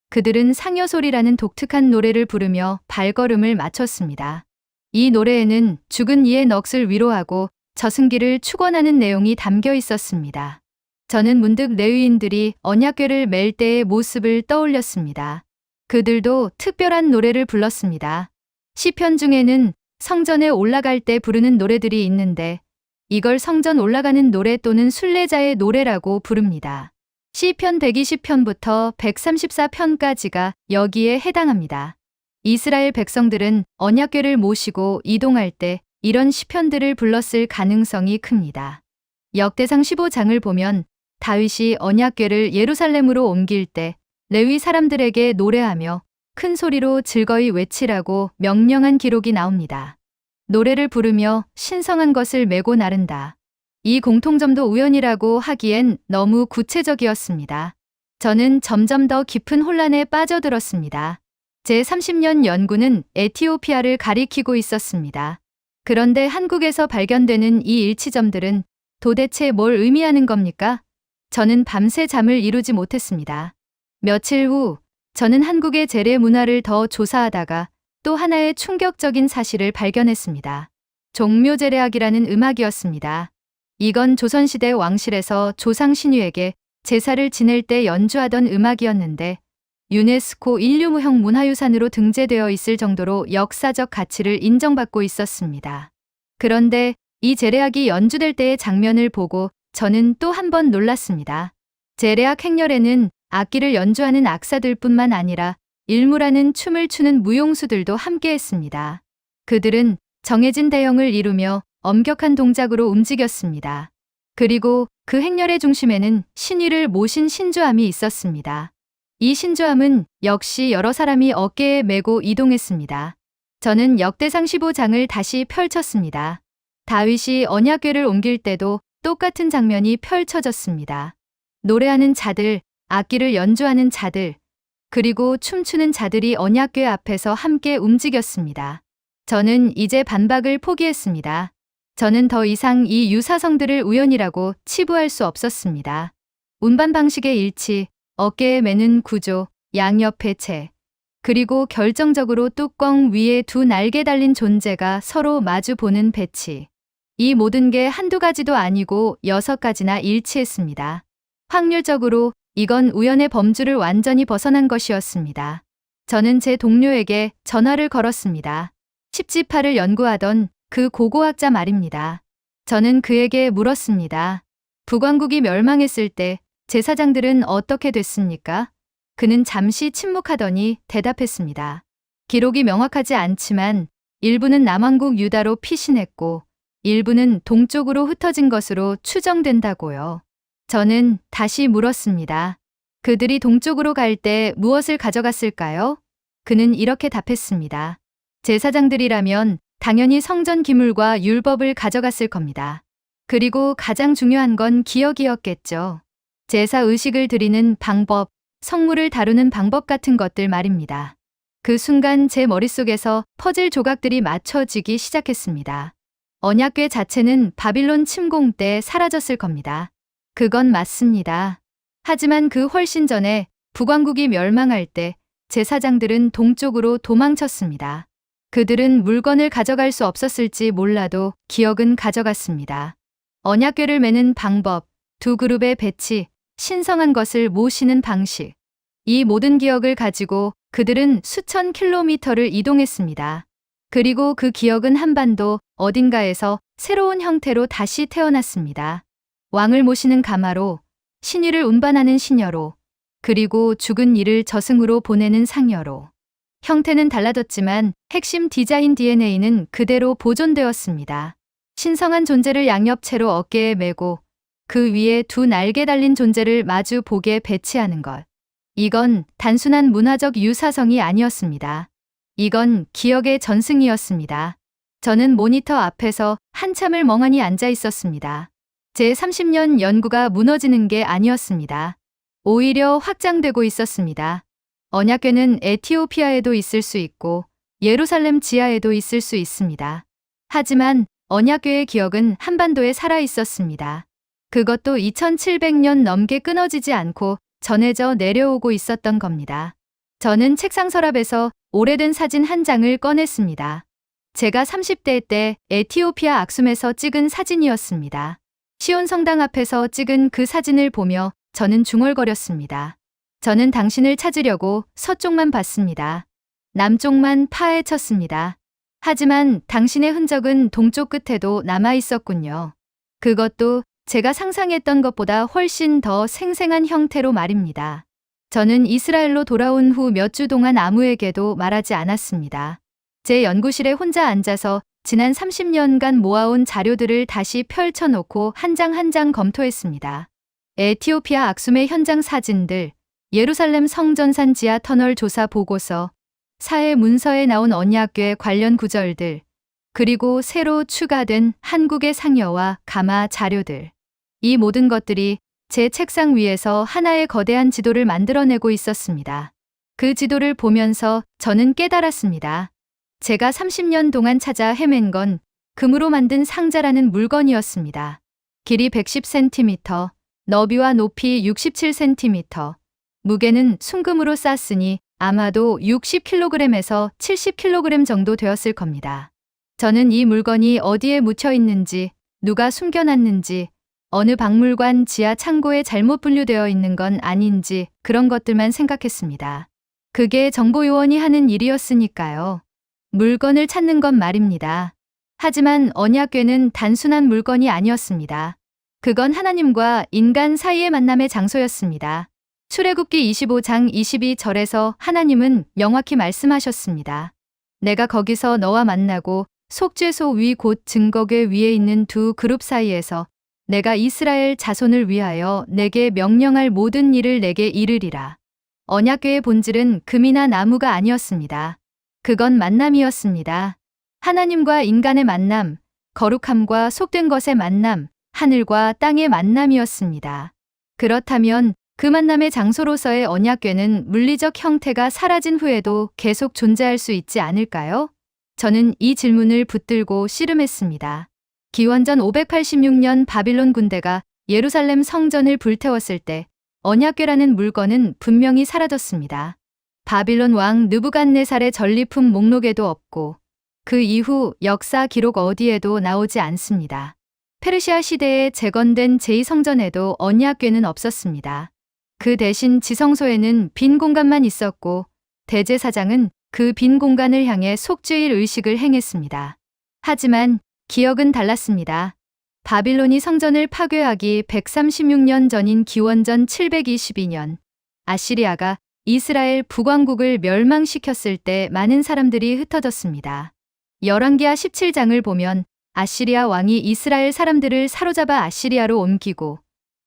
그들은 상여소리라는 독특한 노래를 부르며 발걸음을 맞췄습니다. 이 노래에는 죽은 이의 넋을 위로하고 저승길을 축원하는 내용이 담겨 있었습니다. 저는 문득 레위인들이 언약궤를 맬 때의 모습을 떠올렸습니다. 그들도 특별한 노래를 불렀습니다. 시편 중에는 성전에 올라갈 때 부르는 노래들이 있는데 이걸 성전 올라가는 노래 또는 순례자의 노래라고 부릅니다. 시편 120편부터 134편까지가 여기에 해당합니다. 이스라엘 백성들은 언약궤를 모시고 이동할 때 이런 시편들을 불렀을 가능성이 큽니다. 역대상 15장을 보면 다윗이 언약궤를 예루살렘으로 옮길 때 레위 사람들에게 노래하며 큰 소리로 즐거이 외치라고 명령한 기록이 나옵니다. 노래를 부르며 신성한 것을 메고 나른다. 이 공통점도 우연이라고 하기엔 너무 구체적이었습니다. 저는 점점 더 깊은 혼란에 빠져들었습니다. 제 30년 연구는 에티오피아를 가리키고 있었습니다. 그런데 한국에서 발견되는 이 일치점들은 도대체 뭘 의미하는 겁니까? 저는 밤새 잠을 이루지 못했습니다. 며칠 후 저는 한국의 재래 문화를 더 조사하다가 또 하나의 충격적인 사실을 발견했습니다. 종묘제례악이라는 음악이었습니다. 이건 조선시대 왕실에서 조상 신유에게 제사를 지낼 때 연주하던 음악이었는데 유네스코 인류무형 문화유산으로 등재되어 있을 정도로 역사적 가치를 인정받고 있었습니다. 그런데 이 제례악이 연주될 때의 장면을 보고 저는 또 한 번 놀랐습니다. 제례악 행렬에는 악기를 연주하는 악사들뿐만 아니라 일무라는 춤을 추는 무용수들도 함께했습니다. 그들은 정해진 대형을 이루며 엄격한 동작으로 움직였습니다. 그리고 그 행렬의 중심에는 신위를 모신 신주함이 있었습니다. 이 신주함은 역시 여러 사람이 어깨에 메고 이동했습니다. 저는 역대상 15장을 다시 펼쳤습니다. 다윗이 언약궤를 옮길 때도 똑같은 장면이 펼쳐졌습니다. 노래하는 자들, 악기를 연주하는 자들, 그리고 춤추는 자들이 언약궤 앞에서 함께 움직였습니다. 저는 이제 반박을 포기했습니다. 저는 더 이상 이 유사성들을 우연이라고 치부할 수 없었습니다. 운반 방식의 일치, 어깨에 매는 구조, 양옆의 채, 그리고 결정적으로 뚜껑 위에 두 날개 달린 존재가 서로 마주 보는 배치. 이 모든 게 한두 가지도 아니고 6가지나 일치했습니다. 확률적으로 이건 우연의 범주를 완전히 벗어난 것이었습니다. 저는 제 동료에게 전화를 걸었습니다. 십지파를 연구하던 그 고고학자 말입니다. 저는 그에게 물었습니다. 북왕국이 멸망했을 때 제사장들은 어떻게 됐습니까? 그는 잠시 침묵하더니 대답했습니다. 기록이 명확하지 않지만 일부는 남왕국 유다로 피신했고 일부는 동쪽으로 흩어진 것으로 추정된다고요. 저는 다시 물었습니다. 그들이 동쪽으로 갈 때 무엇을 가져갔을까요? 그는 이렇게 답했습니다. 제사장들이라면 당연히 성전 기물과 율법을 가져갔을 겁니다. 그리고 가장 중요한 건 기억이었겠죠. 제사 의식을 드리는 방법, 성물을 다루는 방법 같은 것들 말입니다. 그 순간 제 머릿속에서 퍼즐 조각들이 맞춰지기 시작했습니다. 언약궤 자체는 바빌론 침공 때 사라졌을 겁니다. 그건 맞습니다. 하지만 그 훨씬 전에 북왕국이 멸망할 때 제사장들은 동쪽으로 도망쳤습니다. 그들은 물건을 가져갈 수 없었을지 몰라도 기억은 가져갔습니다. 언약궤를 매는 방법, 두 그룹의 배치, 신성한 것을 모시는 방식. 이 모든 기억을 가지고 그들은 수천 킬로미터를 이동했습니다. 그리고 그 기억은 한반도 어딘가에서 새로운 형태로 다시 태어났습니다. 왕을 모시는 가마로, 신위를 운반하는 시녀로, 그리고 죽은 이를 저승으로 보내는 상여로. 형태는 달라졌지만 핵심 디자인 DNA는 그대로 보존되었습니다. 신성한 존재를 양옆채로 어깨에 메고 그 위에 두 날개 달린 존재를 마주 보게 배치하는 것. 이건 단순한 문화적 유사성이 아니었습니다. 이건 기억의 전승이었습니다. 저는 모니터 앞에서 한참을 멍하니 앉아 있었습니다. 제 30년 연구가 무너지는 게 아니었습니다. 오히려 확장되고 있었습니다. 언약궤는 에티오피아에도 있을 수 있고 예루살렘 지하에도 있을 수 있습니다. 하지만 언약궤의 기억은 한반도에 살아 있었습니다. 그것도 2700년 넘게 끊어지지 않고 전해져 내려오고 있었던 겁니다. 저는 책상 서랍에서 오래된 사진 한 장을 꺼냈습니다. 제가 30대 때 에티오피아 악숨에서 찍은 사진이었습니다. 시온 성당 앞에서 찍은 그 사진을 보며 저는 중얼거렸습니다. 저는 당신을 찾으려고 서쪽만 봤습니다. 남쪽만 파헤쳤습니다. 하지만 당신의 흔적은 동쪽 끝에도 남아 있었군요. 그것도 제가 상상했던 것보다 훨씬 더 생생한 형태로 말입니다. 저는 이스라엘로 돌아온 후 몇 주 동안 아무에게도 말하지 않았습니다. 제 연구실에 혼자 앉아서 지난 30년간 모아온 자료들을 다시 펼쳐놓고 한 장 한 장 검토했습니다. 에티오피아 악숨의 현장 사진들, 예루살렘 성전산 지하 터널 조사 보고서, 사회 문서에 나온 언약궤 관련 구절들, 그리고 새로 추가된 한국의 상여와 가마 자료들. 이 모든 것들이 제 책상 위에서 하나의 거대한 지도를 만들어내고 있었습니다. 그 지도를 보면서 저는 깨달았습니다. 제가 30년 동안 찾아 헤맨 건 금으로 만든 상자라는 물건이었습니다. 길이 110cm, 너비와 높이 67cm, 무게는 순금으로 쌌으니 아마도 60kg에서 70kg 정도 되었을 겁니다. 저는 이 물건이 어디에 묻혀 있는지, 누가 숨겨놨는지, 어느 박물관 지하 창고에 잘못 분류되어 있는 건 아닌지 그런 것들만 생각했습니다. 그게 정보요원이 하는 일이었으니까요. 물건을 찾는 건 말입니다. 하지만 언약궤는 단순한 물건이 아니었습니다. 그건 하나님과 인간 사이의 만남의 장소였습니다. 출애굽기 25장 22절에서 하나님은 명확히 말씀하셨습니다. 내가 거기서 너와 만나고 속죄소 위 곧 증거궤 위에 있는 두 그룹 사이에서 내가 이스라엘 자손을 위하여 내게 명령할 모든 일을 내게 이르리라. 언약궤의 본질은 금이나 나무가 아니었습니다. 그건 만남이었습니다. 하나님과 인간의 만남, 거룩함과 속된 것의 만남, 하늘과 땅의 만남이었습니다. 그렇다면 그 만남의 장소로서의 언약궤는 물리적 형태가 사라진 후에도 계속 존재할 수 있지 않을까요? 저는 이 질문을 붙들고 씨름했습니다. 기원전 586년 바빌론 군대가 예루살렘 성전을 불태웠을 때 언약궤라는 물건은 분명히 사라졌습니다. 바빌론 왕 느부갓네살의 전리품 목록에도 없고 그 이후 역사 기록 어디에도 나오지 않습니다. 페르시아 시대에 재건된 제2성전에도 언약궤는 없었습니다. 그 대신 지성소에는 빈 공간만 있었고 대제사장은 그 빈 공간을 향해 속죄일 의식을 행했습니다. 하지만 기억은 달랐습니다. 바빌론이 성전을 파괴하기 136년 전인 기원전 722년, 아시리아가 이스라엘 북왕국을 멸망시켰을 때 많은 사람들이 흩어졌습니다. 열왕기하 17장을 보면 아시리아 왕이 이스라엘 사람들을 사로잡아 아시리아로 옮기고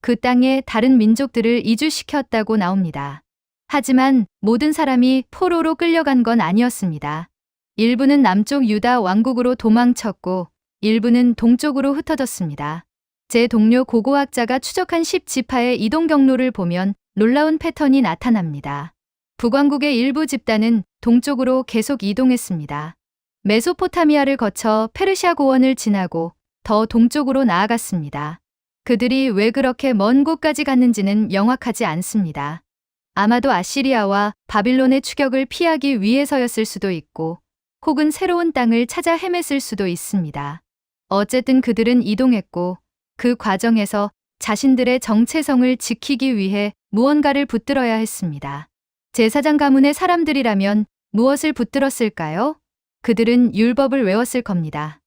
그 땅에 다른 민족들을 이주시켰다고 나옵니다. 하지만 모든 사람이 포로로 끌려간 건 아니었습니다. 일부는 남쪽 유다 왕국으로 도망쳤고 일부는 동쪽으로 흩어졌습니다. 제 동료 고고학자가 추적한 10지파의 이동 경로를 보면 놀라운 패턴이 나타납니다. 북왕국의 일부 집단은 동쪽으로 계속 이동했습니다. 메소포타미아를 거쳐 페르시아 고원을 지나고 더 동쪽으로 나아갔습니다. 그들이 왜 그렇게 먼 곳까지 갔는지는 명확하지 않습니다. 아마도 아시리아와 바빌론의 추격을 피하기 위해서였을 수도 있고 혹은 새로운 땅을 찾아 헤맸을 수도 있습니다. 어쨌든 그들은 이동했고 그 과정에서 자신들의 정체성을 지키기 위해 무언가를 붙들어야 했습니다. 제사장 가문의 사람들이라면 무엇을 붙들었을까요? 그들은 율법을 외웠을 겁니다.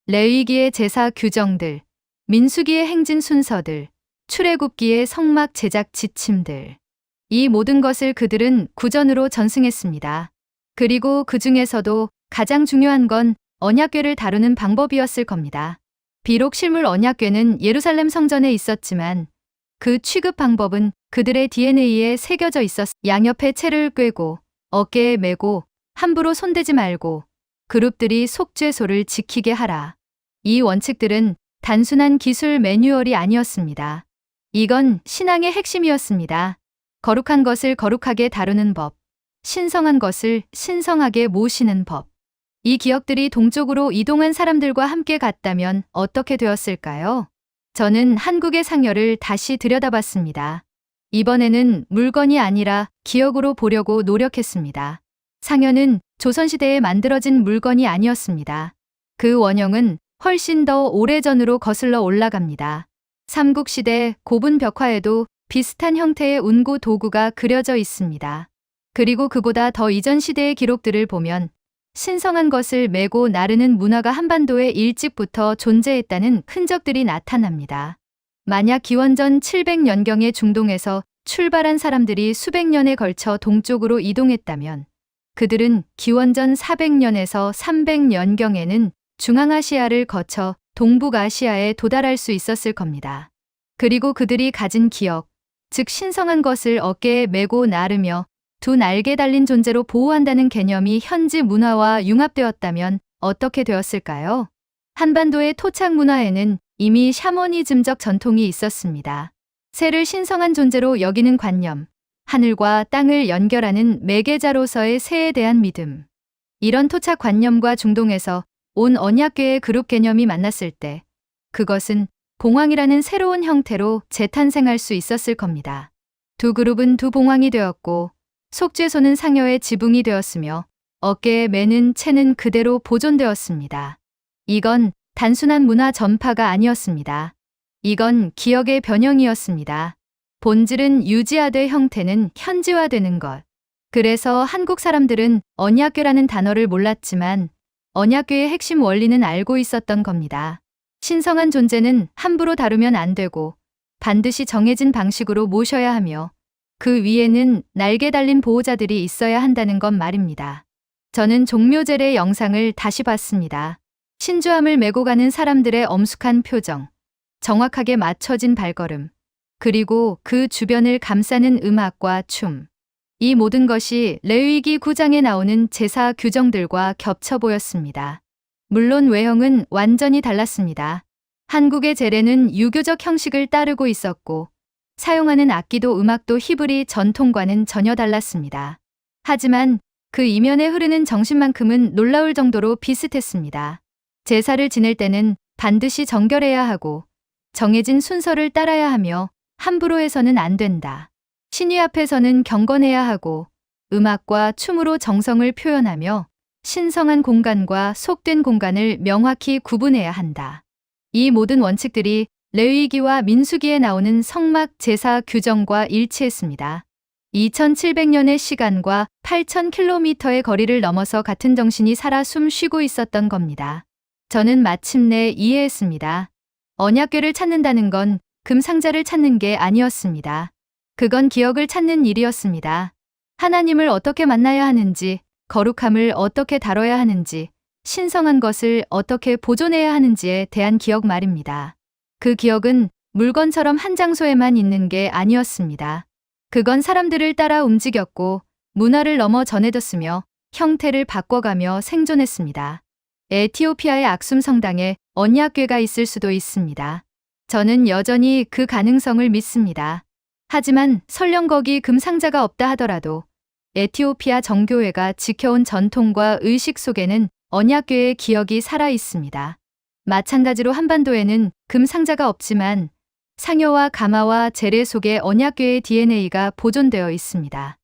레위기의 제사 규정들, 민수기의 행진 순서들, 출애굽기의 성막 제작 지침들. 이 모든 것을 그들은 구전으로 전승했습니다. 그리고 그 중에서도 가장 중요한 건 언약궤를 다루는 방법이었을 겁니다. 비록 실물 언약궤는 예루살렘 성전에 있었지만 그 취급 방법은 그들의 DNA에 새겨져 있었. 양옆에 채를 꿰고 어깨에 메고 함부로 손대지 말고 그룹들이 속죄소를 지키게 하라. 이 원칙들은 단순한 기술 매뉴얼이 아니었습니다. 이건 신앙의 핵심이었습니다. 거룩한 것을 거룩하게 다루는 법, 신성한 것을 신성하게 모시는 법. 이 기억들이 동쪽으로 이동한 사람들과 함께 갔다면 어떻게 되었을까요? 저는 한국의 상여를 다시 들여다봤습니다. 이번에는 물건이 아니라 기억으로 보려고 노력했습니다. 상여는 조선시대에 만들어진 물건이 아니었습니다. 그 원형은 훨씬 더 오래전으로 거슬러 올라갑니다. 삼국시대 고분 벽화에도 비슷한 형태의 운구 도구가 그려져 있습니다. 그리고 그보다 더 이전 시대의 기록들을 보면 신성한 것을 메고 나르는 문화가 한반도에 일찍부터 존재했다는 흔적들이 나타납니다. 만약 기원전 700년경에 중동에서 출발한 사람들이 수백 년에 걸쳐 동쪽으로 이동했다면 그들은 기원전 400년에서 300년경에는 중앙아시아를 거쳐 동북아시아에 도달할 수 있었을 겁니다. 그리고 그들이 가진 기억, 즉 신성한 것을 어깨에 메고 나르며 두 날개 달린 존재로 보호한다는 개념이 현지 문화와 융합되었다면 어떻게 되었을까요? 한반도의 토착 문화에는 이미 샤머니즘적 전통이 있었습니다. 새를 신성한 존재로 여기는 관념, 하늘과 땅을 연결하는 매개자로서의 새에 대한 믿음. 이런 토착 관념과 중동에서 온 언약궤의 그룹 개념이 만났을 때 그것은 봉황이라는 새로운 형태로 재탄생할 수 있었을 겁니다. 두 그룹은 두 봉황이 되었고 속죄소는 상여의 지붕이 되었으며 어깨에 매는 채는 그대로 보존되었습니다. 이건 단순한 문화 전파가 아니었습니다. 이건 기억의 변형이었습니다. 본질은 유지하되 형태는 현지화되는 것. 그래서 한국 사람들은 언약궤라는 단어를 몰랐지만 언약궤의 핵심 원리는 알고 있었던 겁니다. 신성한 존재는 함부로 다루면 안 되고 반드시 정해진 방식으로 모셔야 하며 그 위에는 날개 달린 보호자들이 있어야 한다는 것 말입니다. 저는 종묘제례 영상을 다시 봤습니다. 신주함을 메고 가는 사람들의 엄숙한 표정, 정확하게 맞춰진 발걸음, 그리고 그 주변을 감싸는 음악과 춤. 이 모든 것이 레위기 9장에 나오는 제사 규정들과 겹쳐 보였습니다. 물론 외형은 완전히 달랐습니다. 한국의 제례는 유교적 형식을 따르고 있었고 사용하는 악기도 음악도 히브리 전통과는 전혀 달랐습니다. 하지만 그 이면에 흐르는 정신만큼은 놀라울 정도로 비슷했습니다. 제사를 지낼 때는 반드시 정결해야 하고 정해진 순서를 따라야 하며 함부로 해서는 안 된다. 신위 앞에서는 경건해야 하고 음악과 춤으로 정성을 표현하며 신성한 공간과 속된 공간을 명확히 구분해야 한다. 이 모든 원칙들이 레위기와 민수기에 나오는 성막 제사 규정과 일치했습니다. 2700년의 시간과 8000km의 거리를 넘어서 같은 정신이 살아 숨 쉬고 있었던 겁니다. 저는 마침내 이해했습니다. 언약궤를 찾는다는 건 금상자를 찾는 게 아니었습니다. 그건 기억을 찾는 일이었습니다. 하나님을 어떻게 만나야 하는지, 거룩함을 어떻게 다뤄야 하는지, 신성한 것을 어떻게 보존해야 하는지에 대한 기억 말입니다. 그 기억은 물건처럼 한 장소에만 있는 게 아니었습니다. 그건 사람들을 따라 움직였고 문화를 넘어 전해졌으며 형태를 바꿔가며 생존했습니다. 에티오피아의 악숨 성당에 언약궤가 있을 수도 있습니다. 저는 여전히 그 가능성을 믿습니다. 하지만 설령 거기 금상자가 없다 하더라도 에티오피아 정교회가 지켜온 전통과 의식 속에는 언약궤의 기억이 살아 있습니다. 마찬가지로 한반도에는 금상자가 없지만 상여와 가마와 제례 속에 언약궤의 DNA가 보존되어 있습니다.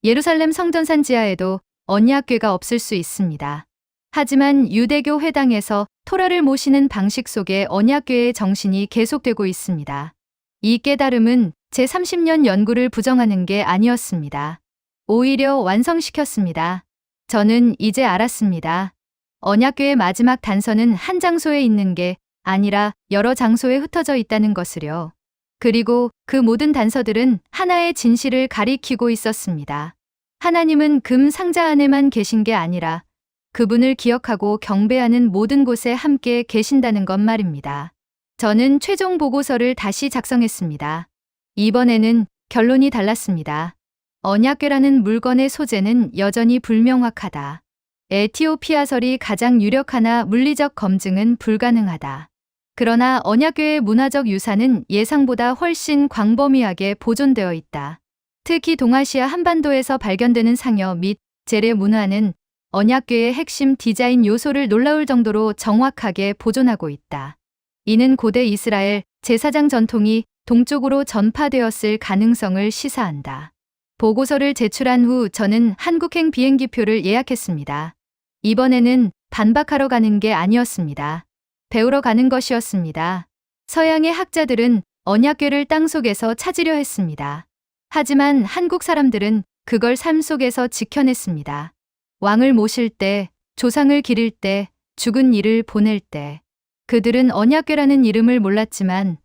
예루살렘 성전산 지하에도 언약궤가 없을 수 있습니다. 하지만 유대교 회당에서 토라를 모시는 방식 속에 언약궤의 정신이 계속되고 있습니다. 이 깨달음은 제30년 연구를 부정하는 게 아니었습니다. 오히려 완성시켰습니다. 저는 이제 알았습니다. 언약궤의 마지막 단서는 한 장소에 있는 게 아니라 여러 장소에 흩어져 있다는 것을요. 그리고 그 모든 단서들은 하나의 진실을 가리키고 있었습니다. 하나님은 금 상자 안에만 계신 게 아니라 그분을 기억하고 경배하는 모든 곳에 함께 계신다는 것 말입니다. 저는 최종 보고서를 다시 작성했습니다. 이번에는 결론이 달랐습니다. 언약궤라는 물건의 소재는 여전히 불명확하다. 에티오피아설이 가장 유력하나 물리적 검증은 불가능하다. 그러나 언약궤의 문화적 유산은 예상보다 훨씬 광범위하게 보존되어 있다. 특히 동아시아 한반도에서 발견되는 상여 및 제례 문화는 언약궤의 핵심 디자인 요소를 놀라울 정도로 정확하게 보존하고 있다. 이는 고대 이스라엘 제사장 전통이 동쪽으로 전파되었을 가능성을 시사한다. 보고서를 제출한 후 저는 한국행 비행기표를 예약했습니다. 이번에는 반박하러 가는 게 아니었습니다. 배우러 가는 것이었습니다. 서양의 학자들은 언약궤를 땅속에서 찾으려 했습니다. 하지만 한국 사람들은 그걸 삶 속에서 지켜냈습니다. 왕을 모실 때, 조상을 기릴 때, 죽은 이를 보낼 때. 그들은 언약궤라는 이름을 몰랐지만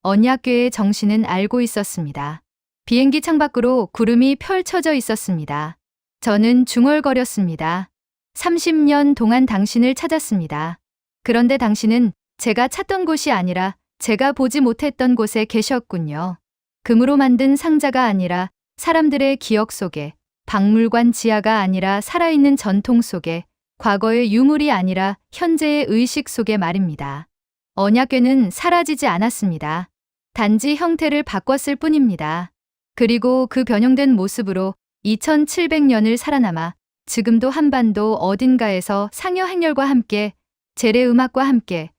언약궤의 정신은 알고 있었습니다. 비행기 창밖으로 구름이 펼쳐져 있었습니다. 저는 중얼거렸습니다. 30년 동안 당신을 찾았습니다. 그런데 당신은 제가 찾던 곳이 아니라 제가 보지 못했던 곳에 계셨군요. 금으로 만든 상자가 아니라 사람들의 기억 속에, 박물관 지하가 아니라 살아있는 전통 속에, 과거의 유물이 아니라 현재의 의식 속에 말입니다. 언약궤는 사라지지 않았습니다. 단지 형태를 바꿨을 뿐입니다. 그리고 그 변형된 모습으로 2700년을 살아남아 지금도 한반도 어딘가에서 상여 행렬과 함께 재래 음악과 함께,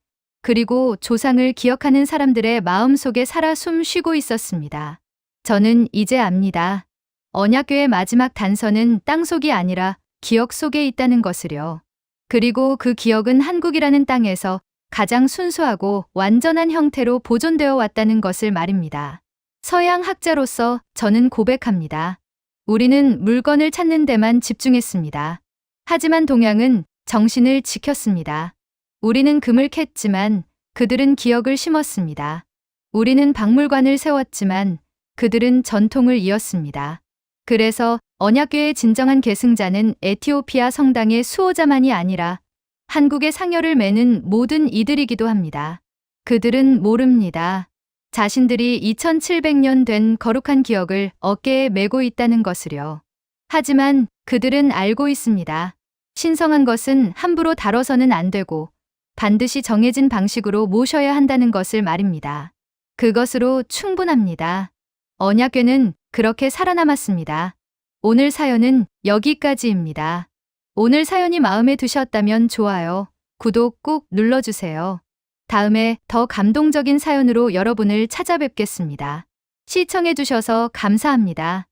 그리고 조상을 기억하는 사람들의 마음속에 살아 숨 쉬고 있었습니다. 저는 이제 압니다. 언약궤의 마지막 단서는 땅속이 아니라 기억 속에 있다는 것을요. 그리고 그 기억은 한국이라는 땅에서 가장 순수하고 완전한 형태로 보존되어 왔다는 것을 말입니다. 서양 학자로서 저는 고백합니다. 우리는 물건을 찾는 데만 집중했습니다. 하지만 동양은 정신을 지켰습니다. 우리는 금을 캤지만 그들은 기억을 심었습니다. 우리는 박물관을 세웠지만 그들은 전통을 이었습니다. 그래서 언약궤의 진정한 계승자는 에티오피아 성당의 수호자만이 아니라 한국의 상여를 매는 모든 이들이기도 합니다. 그들은 모릅니다. 자신들이 2700년 된 거룩한 기억을 어깨에 메고 있다는 것을요. 하지만 그들은 알고 있습니다. 신성한 것은 함부로 다뤄서는 안 되고 반드시 정해진 방식으로 모셔야 한다는 것을 말입니다. 그것으로 충분합니다. 언약궤는 그렇게 살아남았습니다. 오늘 사연은 여기까지입니다. 오늘 사연이 마음에 드셨다면 좋아요, 구독 꾹 눌러주세요. 다음에 더 감동적인 사연으로 여러분을 찾아뵙겠습니다. 시청해주셔서 감사합니다.